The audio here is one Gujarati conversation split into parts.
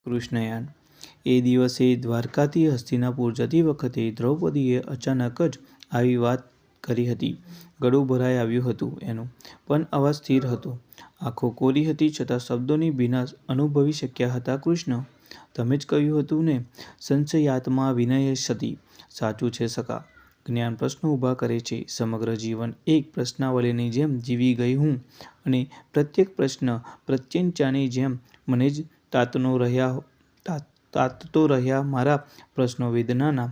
કૃષ્ણયાન। એ દિવસે દ્વારકાથી હસ્તિનાપુર જતી વખતે દ્રૌપદીએ અચાનક જ આવી વાત કરી હતી। ગળું ભરાઈ આવ્યું હતું એનું, પણ અવાજ સ્થિર હતો। આંખો કોરી હતી છતાં શબ્દોની ભીનાશ અનુભવી શક્યા હતા। કૃષ્ણ, તમે જ કહ્યું હતું ને, સંશયાત્મા વિનય સતી। સાચું છે સખા। જ્ઞાન પ્રશ્નો ઊભા કરે છે। સમગ્ર જીવન એક પ્રશ્નાવલીની જેમ જીવી ગઈ હું, અને પ્રત્યેક પ્રશ્ન પ્રત્યંચાની જેમ મને જ તાતતો રહ્યા। મારા પ્રશ્નો વેદનાના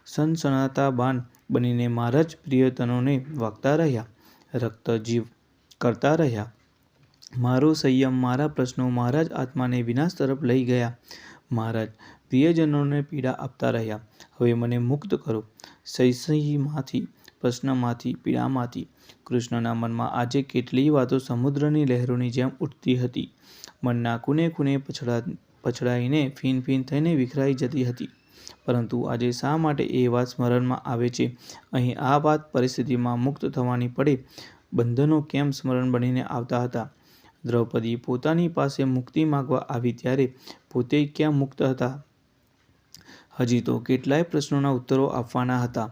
સનસનાતા બાણ બનીને મારા જ પ્રિયજનોને વાગતા રહ્યા, રક્ત જીવ કરતા રહ્યા। મારો સંયમ, મારા પ્રશ્નો મારા જ આત્માને વિનાશ તરફ લઈ ગયા, મારા જ પ્રિયજનોને પીડા આપતા રહ્યા। હવે મને મુક્ત કરો સંશયમાંથી, પ્રશ્નમાંથી, પીડામાંથી। કૃષ્ણના મનમાં આજે કેટલીય વાતો સમુદ્રની લહેરોની જેમ ઉઠતી હતી। મનના ખૂણે ખૂણે પછડાઈને ફીણ ફીણ થઈને વિખરાઈ જતી હતી। પરંતુ આજે શા માટે એ વાત સ્મરણમાં આવે છે? અહીં આ વાત પરિસ્થિતિમાં મુક્ત થવાની પડે બંધનો કેમ સ્મરણ બનીને આવતા હતા? દ્રૌપદી પોતાની પાસે મુક્તિ માગવા આવી ત્યારે પોતે ક્યાં મુક્ત હતા? હજી તો કેટલાય પ્રશ્નોના ઉત્તરો આપવાના હતા।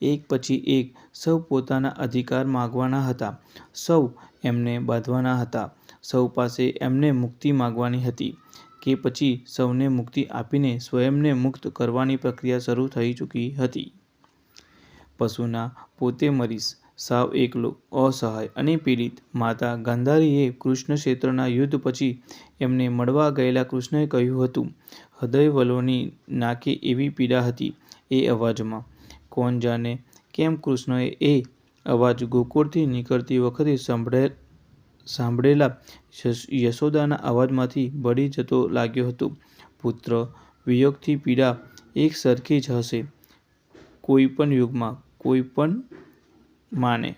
એક પછી એક સૌ પોતાના અધિકાર માગવાના હતા, સૌ એમને બાંધવાના હતા, સૌ પાસે એમને મુક્તિ માગવાની હતી, કે પછી સૌને મુક્તિ આપીને સ્વયંને મુક્ત કરવાની પ્રક્રિયા શરૂ થઈ ચૂકી હતી। પશુના પોતે મરીશ, સાવ એકલો, અસહાય અને પીડિત। માતા ગાંધારીએ કુરુક્ષેત્રના યુદ્ધ પછી એમને મળવા ગયેલા કૃષ્ણએ કહ્યું હતું। હૃદયવલોની નાકે એવી પીડા હતી એ અવાજમાં। કોણ જાણે કેમ કૃષ્ણએ એ અવાજ ગોકુળથી નીકળતી વખતે સાંભળેલા યશોદાના અવાજમાંથી ભળી જતો લાગ્યો હતો। પુત્ર વિયોગની પીડા એક સરખી જ હશે કોઈ પણ યુગમાં, કોઈ પણ માને।